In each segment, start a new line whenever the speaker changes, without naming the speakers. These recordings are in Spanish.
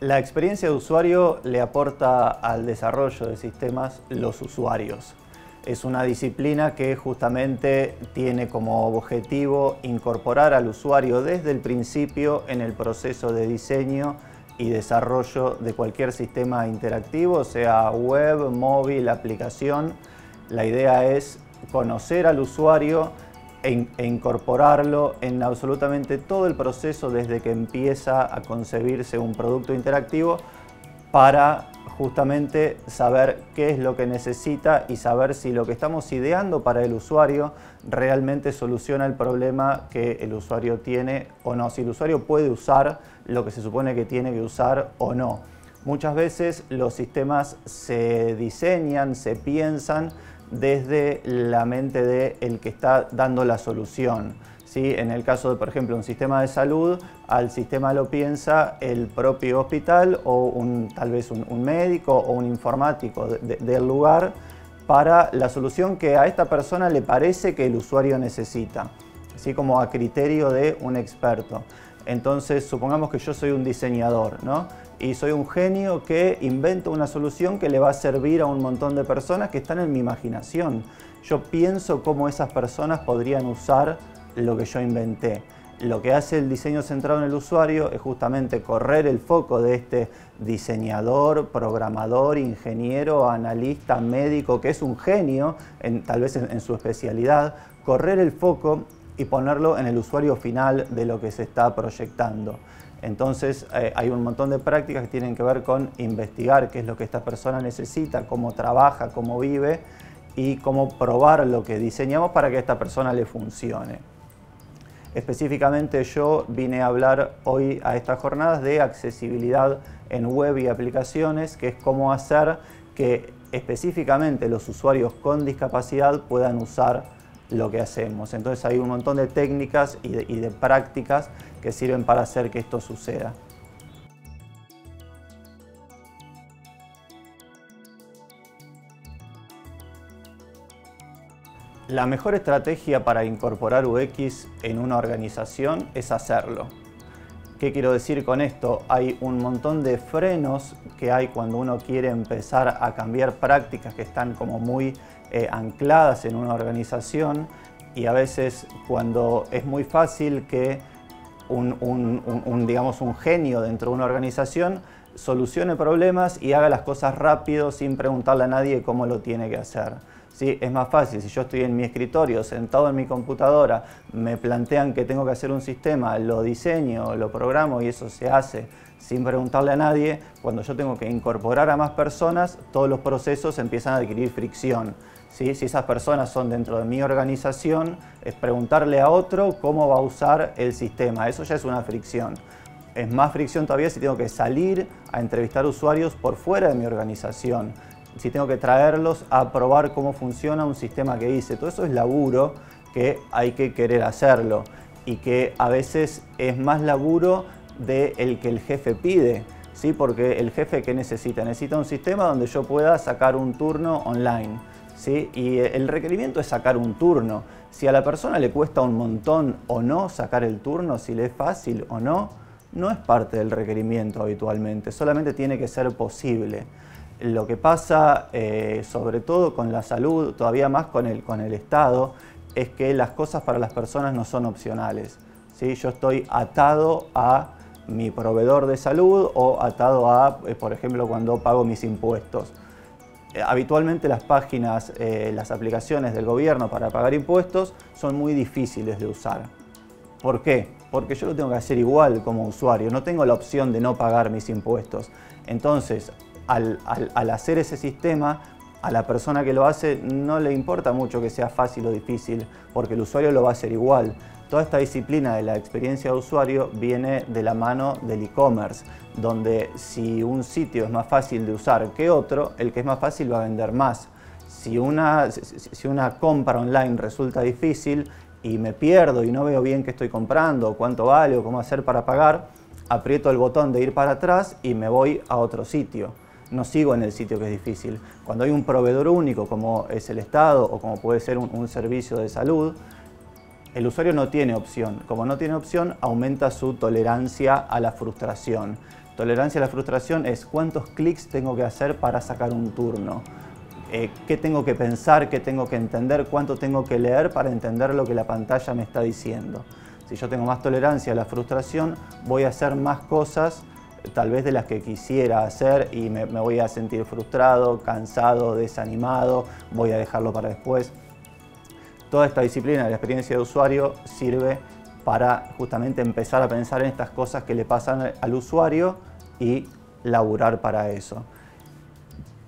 La experiencia de usuario le aporta al desarrollo de sistemas los usuarios. Es una disciplina que justamente tiene como objetivo incorporar al usuario desde el principio en el proceso de diseño y desarrollo de cualquier sistema interactivo, sea web, móvil, aplicación. La idea es conocer al usuario e incorporarlo en absolutamente todo el proceso desde que empieza a concebirse un producto interactivo para justamente saber qué es lo que necesita y saber si lo que estamos ideando para el usuario realmente soluciona el problema que el usuario tiene o no, si el usuario puede usar lo que se supone que tiene que usar o no. Muchas veces los sistemas se diseñan, se piensan desde la mente del que está dando la solución. ¿Sí? En el caso de, por ejemplo, un sistema de salud, al sistema lo piensa el propio hospital o tal vez un médico o un informático del lugar para la solución que a esta persona le parece que el usuario necesita, así como a criterio de un experto. Entonces, supongamos que yo soy un diseñador, ¿no? Y soy un genio que invento una solución que le va a servir a un montón de personas que están en mi imaginación. Yo pienso cómo esas personas podrían usar lo que yo inventé. Lo que hace el diseño centrado en el usuario es justamente correr el foco de este diseñador, programador, ingeniero, analista, médico, que es un genio, tal vez en su especialidad, correr el foco y ponerlo en el usuario final de lo que se está proyectando. Entonces hay un montón de prácticas que tienen que ver con investigar qué es lo que esta persona necesita, cómo trabaja, cómo vive y cómo probar lo que diseñamos para que a esta persona le funcione. Específicamente yo vine a hablar hoy a estas jornadas de accesibilidad en web y aplicaciones, que es cómo hacer que específicamente los usuarios con discapacidad puedan usar lo que hacemos. Entonces hay un montón de técnicas y de prácticas que sirven para hacer que esto suceda. La mejor estrategia para incorporar UX en una organización es hacerlo. ¿Qué quiero decir con esto? Hay un montón de frenos que hay cuando uno quiere empezar a cambiar prácticas que están como muy ancladas en una organización, y a veces cuando es muy fácil que digamos, un genio dentro de una organización solucione problemas y haga las cosas rápido sin preguntarle a nadie cómo lo tiene que hacer. ¿Sí? Es más fácil, si yo estoy en mi escritorio, sentado en mi computadora, me plantean que tengo que hacer un sistema, lo diseño, lo programo y eso se hace sin preguntarle a nadie. Cuando yo tengo que incorporar a más personas, todos los procesos empiezan a adquirir fricción. ¿Sí? Si esas personas son dentro de mi organización, es preguntarle a otro cómo va a usar el sistema. Eso ya es una fricción. Es más fricción todavía si tengo que salir a entrevistar usuarios por fuera de mi organización. Si tengo que traerlos a probar cómo funciona un sistema que hice. Todo eso es laburo que hay que querer hacerlo y que a veces es más laburo del que el jefe pide. ¿Sí? Porque el jefe, ¿qué necesita? Necesita un sistema donde yo pueda sacar un turno online. ¿Sí? Y el requerimiento es sacar un turno. Si a la persona le cuesta un montón o no sacar el turno, si le es fácil o no, no es parte del requerimiento habitualmente, solamente tiene que ser posible. Lo que pasa, sobre todo con la salud, todavía más con el Estado, es que las cosas para las personas no son opcionales. ¿Sí? Yo estoy atado a mi proveedor de salud o atado a, por ejemplo, cuando pago mis impuestos. Habitualmente las páginas, las aplicaciones del gobierno para pagar impuestos son muy difíciles de usar. ¿Por qué? Porque yo lo tengo que hacer igual como usuario, no tengo la opción de no pagar mis impuestos. Entonces, al hacer ese sistema, a la persona que lo hace no le importa mucho que sea fácil o difícil, porque el usuario lo va a hacer igual. Toda esta disciplina de la experiencia de usuario viene de la mano del e-commerce, donde si un sitio es más fácil de usar que otro, el que es más fácil va a vender más. Si una compra online resulta difícil y me pierdo y no veo bien qué estoy comprando, cuánto vale o cómo hacer para pagar, aprieto el botón de ir para atrás y me voy a otro sitio. No sigo en el sitio que es difícil. Cuando hay un proveedor único como es el Estado o como puede ser un servicio de salud, el usuario no tiene opción. Como no tiene opción, aumenta su tolerancia a la frustración. tolerancia a la frustración es cuántos clics tengo que hacer para sacar un turno. Qué tengo que pensar, qué tengo que entender, cuánto tengo que leer para entender lo que la pantalla me está diciendo. Si yo tengo más tolerancia a la frustración, voy a hacer más cosas tal vez de las que quisiera hacer y me voy a sentir frustrado, cansado, desanimado, voy a dejarlo para después. Toda esta disciplina de la experiencia de usuario sirve para justamente empezar a pensar en estas cosas que le pasan al usuario y laburar para eso.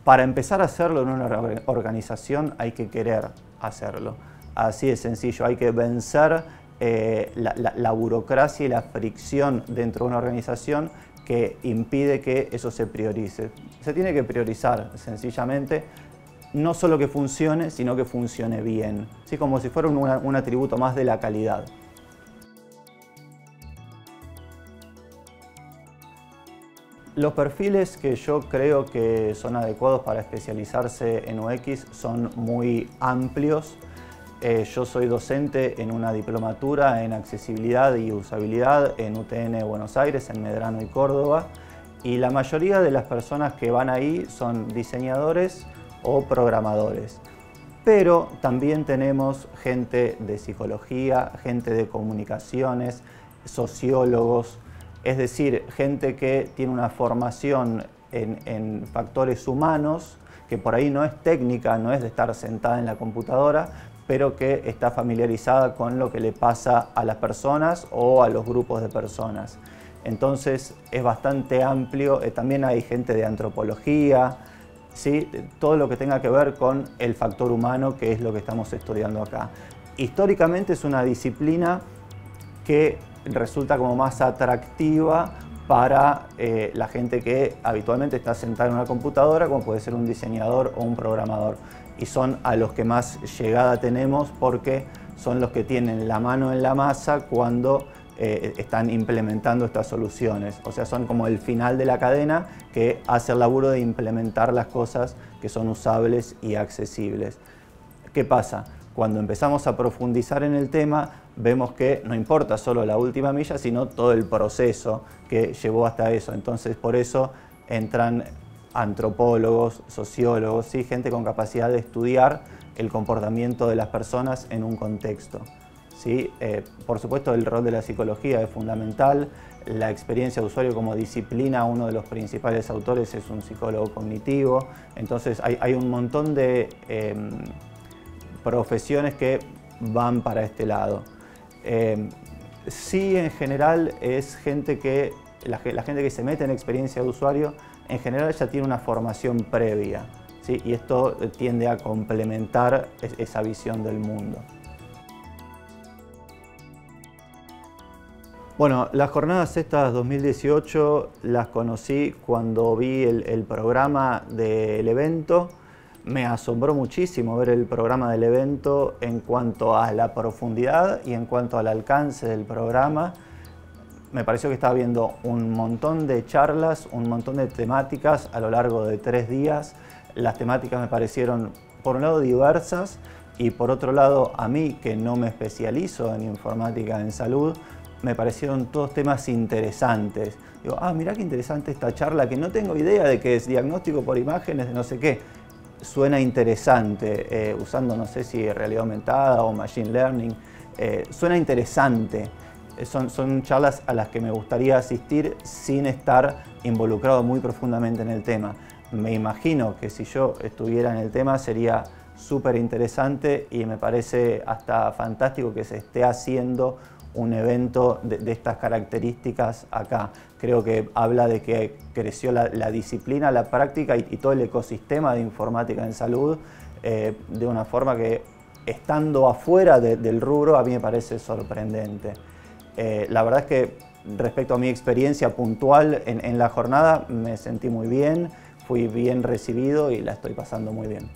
Para empezar a hacerlo en una organización hay que querer hacerlo. Así de sencillo, hay que vencer la burocracia y la fricción dentro de una organización que impide que eso se priorice. Se tiene que priorizar sencillamente, no solo que funcione, sino que funcione bien, ¿sí? Como si fuera un atributo más de la calidad. Los perfiles que yo creo que son adecuados para especializarse en UX son muy amplios. Yo soy docente en una diplomatura en accesibilidad y usabilidad en UTN Buenos Aires, en Medrano y Córdoba, y la mayoría de las personas que van ahí son diseñadores o programadores. Pero también tenemos gente de psicología, gente de comunicaciones, sociólogos, es decir, gente que tiene una formación en factores humanos, que por ahí no es técnica, no es de estar sentada en la computadora, pero que está familiarizada con lo que le pasa a las personas o a los grupos de personas. Entonces es bastante amplio, también hay gente de antropología, ¿sí? Todo lo que tenga que ver con el factor humano, que es lo que estamos estudiando acá. Históricamente es una disciplina que resulta como más atractiva para la gente que habitualmente está sentada en una computadora, como puede ser un diseñador o un programador. Y son a los que más llegada tenemos porque son los que tienen la mano en la masa cuando están implementando estas soluciones. O sea, son como el final de la cadena que hace el laburo de implementar las cosas que son usables y accesibles. ¿Qué pasa? Cuando empezamos a profundizar en el tema, vemos que no importa solo la última milla, sino todo el proceso que llevó hasta eso. Entonces, por eso entran antropólogos, sociólogos, ¿sí? Gente con capacidad de estudiar el comportamiento de las personas en un contexto, ¿sí? Por supuesto, el rol de la psicología es fundamental. La experiencia de usuario como disciplina, uno de los principales autores es un psicólogo cognitivo. Entonces, hay un montón de profesiones que van para este lado. Sí, en general es gente que, la gente que se mete en experiencia de usuario, en general ya tiene una formación previa, ¿sí? Y esto tiende a complementar esa visión del mundo. Bueno, las jornadas estas 2018 las conocí cuando vi el programa del evento. Me asombró muchísimo ver el programa del evento en cuanto a la profundidad y en cuanto al alcance del programa. Me pareció que estaba viendo un montón de charlas, un montón de temáticas a lo largo de 3 días. Las temáticas me parecieron, por un lado, diversas y por otro lado, a mí, que no me especializo en informática en salud, me parecieron todos temas interesantes. Digo, mirá qué interesante esta charla, que no tengo idea de qué es diagnóstico por imágenes de no sé qué. Suena interesante, usando no sé si realidad aumentada o machine learning, suena interesante. Son charlas a las que me gustaría asistir sin estar involucrado muy profundamente en el tema. Me imagino que si yo estuviera en el tema sería súper interesante y me parece hasta fantástico que se esté haciendo un evento de estas características acá. Creo que habla de que creció la disciplina, la práctica y todo el ecosistema de informática en salud de una forma que, estando afuera del rubro, a mí me parece sorprendente. La verdad es que respecto a mi experiencia puntual en la jornada me sentí muy bien, fui bien recibido y la estoy pasando muy bien.